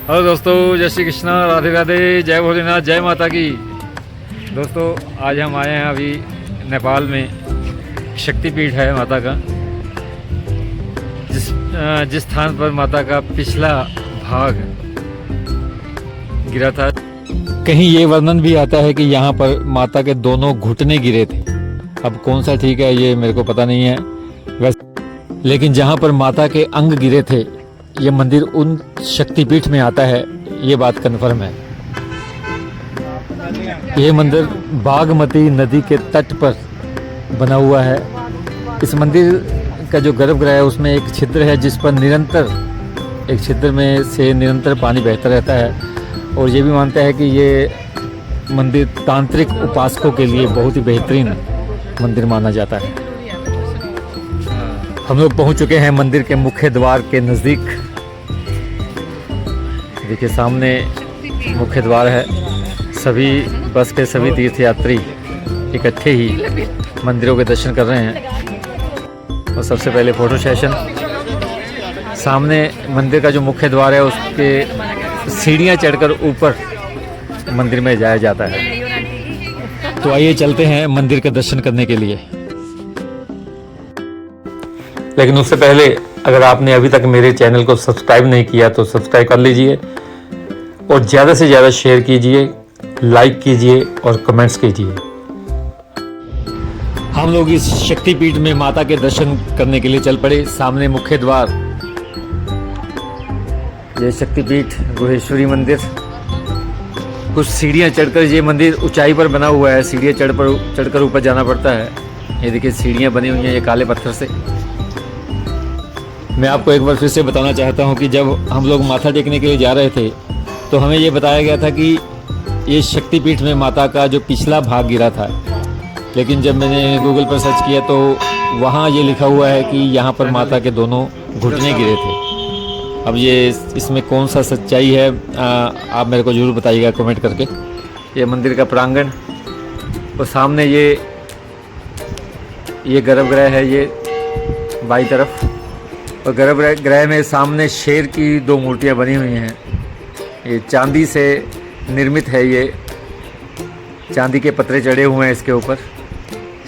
Hello दोस्तों, जय श्री कृष्णा, राधे राधे, जय भोलेनाथ, जय माता की। दोस्तों आज हम आए हैं अभी नेपाल में। शक्तिपीठ है माता का, जिस स्थान पर माता का पिछला भाग गिरा था। कहीं ये वर्णन भी आता है कि यहाँ पर माता के दोनों घुटने गिरे थे। अब कौन सा ठीक है ये मेरे को पता नहीं है वैसे, लेकिन जहाँ पर माता के अंग गिरे थे ये मंदिर उन शक्तिपीठ में आता है, ये बात कन्फर्म है। ये मंदिर बागमती नदी के तट पर बना हुआ है। इस मंदिर का जो गर्भगृह है उसमें एक छिद्र है जिस पर एक छिद्र में से निरंतर पानी बहता रहता है। और ये भी मानते हैं कि ये मंदिर तांत्रिक उपासकों के लिए बहुत ही बेहतरीन मंदिर माना जाता है। हम लोग पहुंच चुके हैं मंदिर के मुख्य द्वार के नज़दीक। देखिए सामने मुख्य द्वार है। सभी बस के सभी तीर्थयात्री इकट्ठे ही मंदिरों के दर्शन कर रहे हैं। और सबसे पहले फ़ोटो सेशन। सामने मंदिर का जो मुख्य द्वार है उसके सीढ़ियाँ चढ़कर ऊपर मंदिर में जाया जाता है। तो आइए चलते हैं मंदिर के दर्शन करने के लिए। लेकिन उससे पहले अगर आपने अभी तक मेरे चैनल को सब्सक्राइब नहीं किया तो सब्सक्राइब कर लीजिए और ज़्यादा से ज़्यादा शेयर कीजिए, लाइक कीजिए और कमेंट्स कीजिए। हम लोग इस शक्तिपीठ में माता के दर्शन करने के लिए चल पड़े। सामने मुख्य द्वार, ये शक्तिपीठ गुहेश्वरी मंदिर। कुछ सीढ़ियाँ चढ़कर, ये मंदिर ऊंचाई पर बना हुआ है, सीढ़ियाँ चढ़कर ऊपर जाना पड़ता है। ये देखिए सीढ़ियाँ बनी हुई हैं ये काले पत्थर से। मैं आपको एक बार फिर से बताना चाहता हूँ कि जब हम लोग माथा टेकने के लिए जा रहे थे तो हमें ये बताया गया था कि ये शक्तिपीठ में माता का जो पिछला भाग गिरा था। लेकिन जब मैंने गूगल पर सर्च किया तो वहाँ ये लिखा हुआ है कि यहाँ पर माता के दोनों घुटने गिरे थे। अब ये इसमें कौन सा सच्चाई है आप मेरे को ज़रूर बताइएगा कमेंट करके। ये मंदिर का प्रांगण और सामने ये गर्भगृह है, ये बाई तरफ। और गर्भगृह में सामने शेर की दो मूर्तियां बनी हुई हैं। ये चांदी से निर्मित है, ये चांदी के पत्रे चढ़े हुए हैं इसके ऊपर।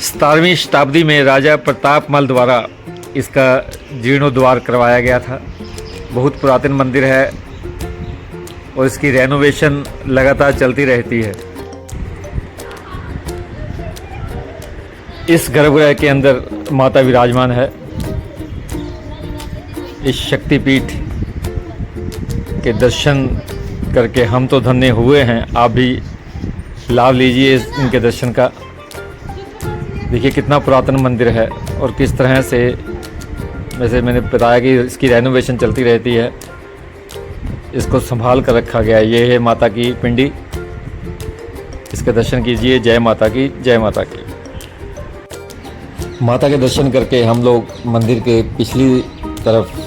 17वीं शताब्दी में राजा प्रतापमल द्वारा इसका जीर्णोद्धार करवाया गया था। बहुत पुरातन मंदिर है और इसकी रेनोवेशन लगातार चलती रहती है। इस गर्भगृह के अंदर माता विराजमान है। इस शक्तिपीठ के दर्शन करके हम तो धन्य हुए हैं, आप भी लाभ लीजिए इनके दर्शन का। देखिए कितना पुरातन मंदिर है और किस तरह से, वैसे मैंने बताया कि इसकी रेनोवेशन चलती रहती है, इसको संभाल कर रखा गया है। ये है माता की पिंडी, इसके दर्शन कीजिए। जय माता की, जय माता की। माता के दर्शन करके हम लोग मंदिर के पिछली तरफ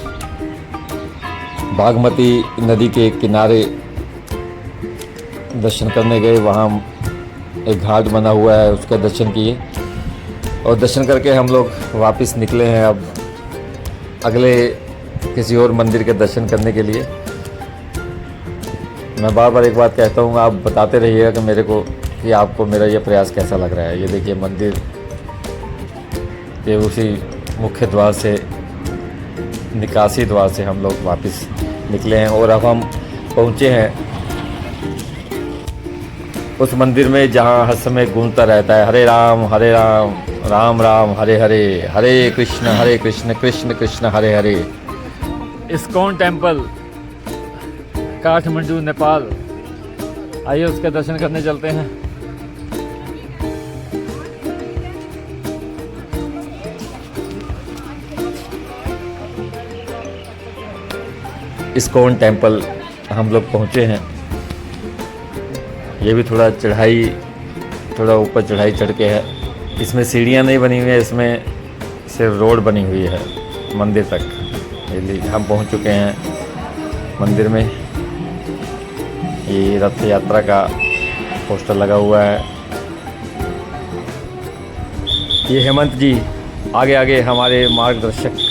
बागमती नदी के किनारे दर्शन करने गए। वहाँ एक घाट बना हुआ है, उसका दर्शन किए और दर्शन करके हम लोग वापस निकले हैं अब अगले किसी और मंदिर के दर्शन करने के लिए। मैं बार बार एक बात कहता हूँ, आप बताते रहिएगा कि मेरे को कि आपको मेरा ये प्रयास कैसा लग रहा है। ये देखिए मंदिर के उसी मुख्य द्वार से, निकासी द्वार से हम लोग वापस निकले हैं और अब हम पहुँचे हैं उस मंदिर में जहाँ हर समय गूंजता रहता है हरे राम राम राम हरे हरे, हरे कृष्ण कृष्ण कृष्ण हरे हरे। ISKCON temple Kathmandu Nepal. आइए उसके दर्शन करने चलते हैं। इस्कॉन टेम्पल हम लोग पहुँचे हैं। ये भी थोड़ा ऊपर चढ़ाई चढ़ के है। इसमें सीढ़ियाँ नहीं बनी हुई है, इसमें सिर्फ रोड बनी हुई है मंदिर तक। हम पहुँच चुके हैं मंदिर में। ये रथ यात्रा का पोस्टर लगा हुआ है। ये हेमंत जी आगे आगे हमारे मार्गदर्शक।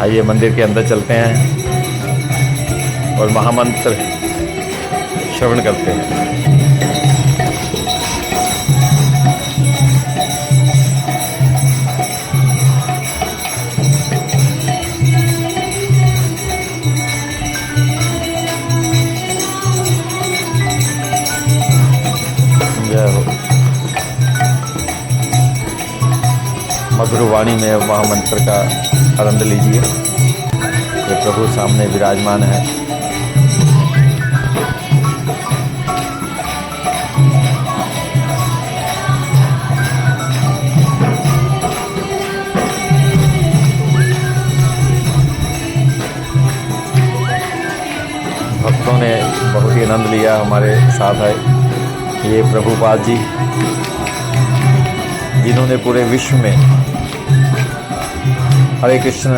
आइए मंदिर के अंदर चलते हैं। और महामंत्र श्रवण करते हैं। जय हो। मधुर वाणी में महामंत्र का आनंद लीजिए। ये प्रभु सामने विराजमान है। भक्तों ने बहुत ही आनंद लिया, हमारे साथ आए ये प्रभुपाद जी, जिन्होंने पूरे विश्व में हरे कृष्ण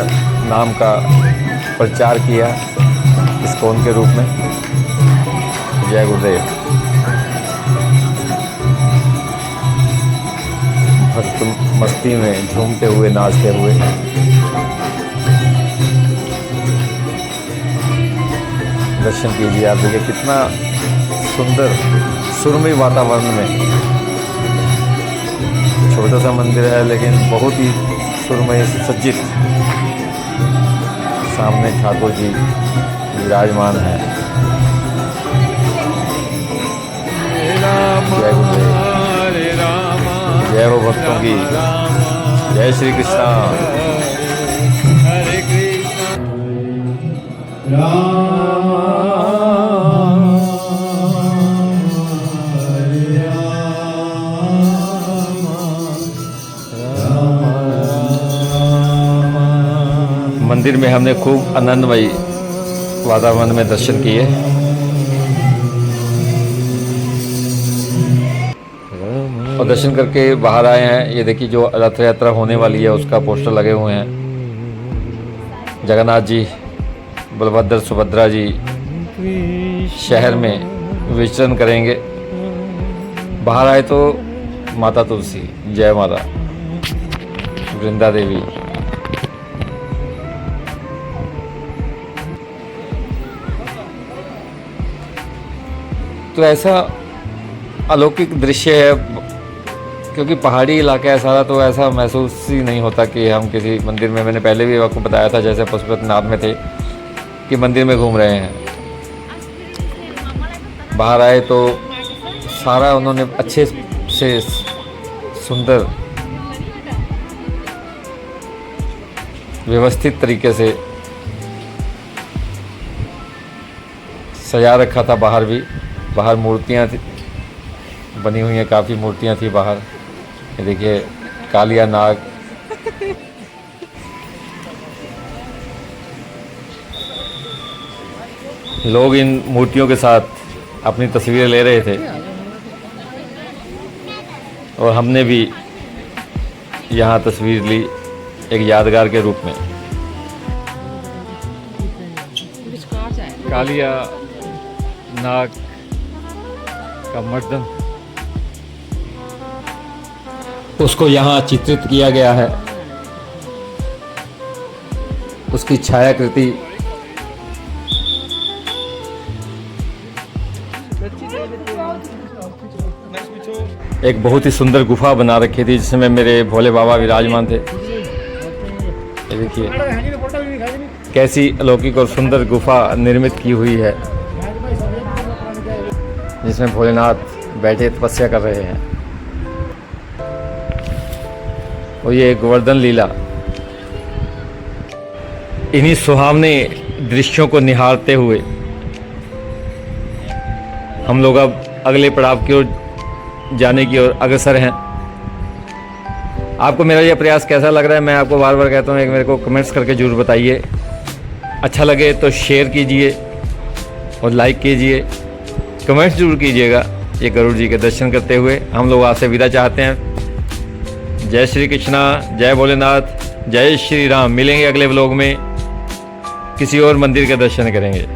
नाम का प्रचार किया इस्कॉन के रूप में। जय गुरुदेव। भक्त मस्ती में झूमते हुए नाचते हुए दर्शन कीजिए। आप देखिए कितना सुंदर सुरमई वातावरण में, छोटा सा मंदिर है लेकिन बहुत ही सुरमई सज्जित। सामने ठाकुर जी विराजमान है। जय गुरुदेव। जय हो भक्तों की। जय श्री कृष्णा। हरे कृष्ण। मंदिर में हमने खूब आनंदमयी वातावरण में दर्शन किए। और दर्शन करके बाहर आए हैं। ये देखिए जो रथ यात्रा होने वाली है उसका पोस्टर लगे हुए हैं। जगन्नाथ जी, बलभद्र सुभद्रा जी शहर में विचरण करेंगे। बाहर आए तो माता तुलसी, जय माता वृंदा देवी। तो ऐसा अलौकिक दृश्य है, क्योंकि पहाड़ी इलाका है सारा, तो ऐसा महसूस ही नहीं होता कि हम किसी मंदिर में, मैंने पहले भी आपको बताया था जैसे पशुपतिनाथ में थे, कि मंदिर में घूम रहे हैं। बाहर आए तो सारा उन्होंने अच्छे से सुंदर व्यवस्थित तरीके से सजा रखा था। बाहर भी, बाहर मूर्तियाँ थी बनी हुई हैं, काफ़ी मूर्तियाँ थी बाहर। ये देखिए कालिया नाग, लोग इन मूर्तियों के साथ अपनी तस्वीरें ले रहे थे और हमने भी यहाँ तस्वीर ली एक यादगार के रूप में। कालिया नाग का मर्दन, उसको यहाँ चित्रित किया गया है। उसकी छायाकृति एक बहुत ही सुंदर गुफा बना रखी थी जिसमें मेरे भोले बाबा विराजमान थे। ये देखिए कैसी अलौकिक और सुंदर गुफा निर्मित की हुई है, जिसमें भोलेनाथ बैठे तपस्या कर रहे हैं। और ये गोवर्धन लीला। इन्हीं सुहावने दृश्यों को निहारते हुए हम लोग अब अगले पड़ाव की ओर जाने की ओर अग्रसर हैं। आपको मेरा यह प्रयास कैसा लग रहा है, मैं आपको बार बार कहता हूँ, एक मेरे को कमेंट्स करके जरूर बताइए। अच्छा लगे तो शेयर कीजिए और लाइक कीजिए, कमेंट्स जरूर कीजिएगा। ये गरुड़ जी के दर्शन करते हुए हम लोग आपसे विदा चाहते हैं। जय श्री कृष्णा, जय भोलेनाथ, जय श्री राम। मिलेंगे अगले व्लॉग में, किसी और मंदिर के दर्शन करेंगे।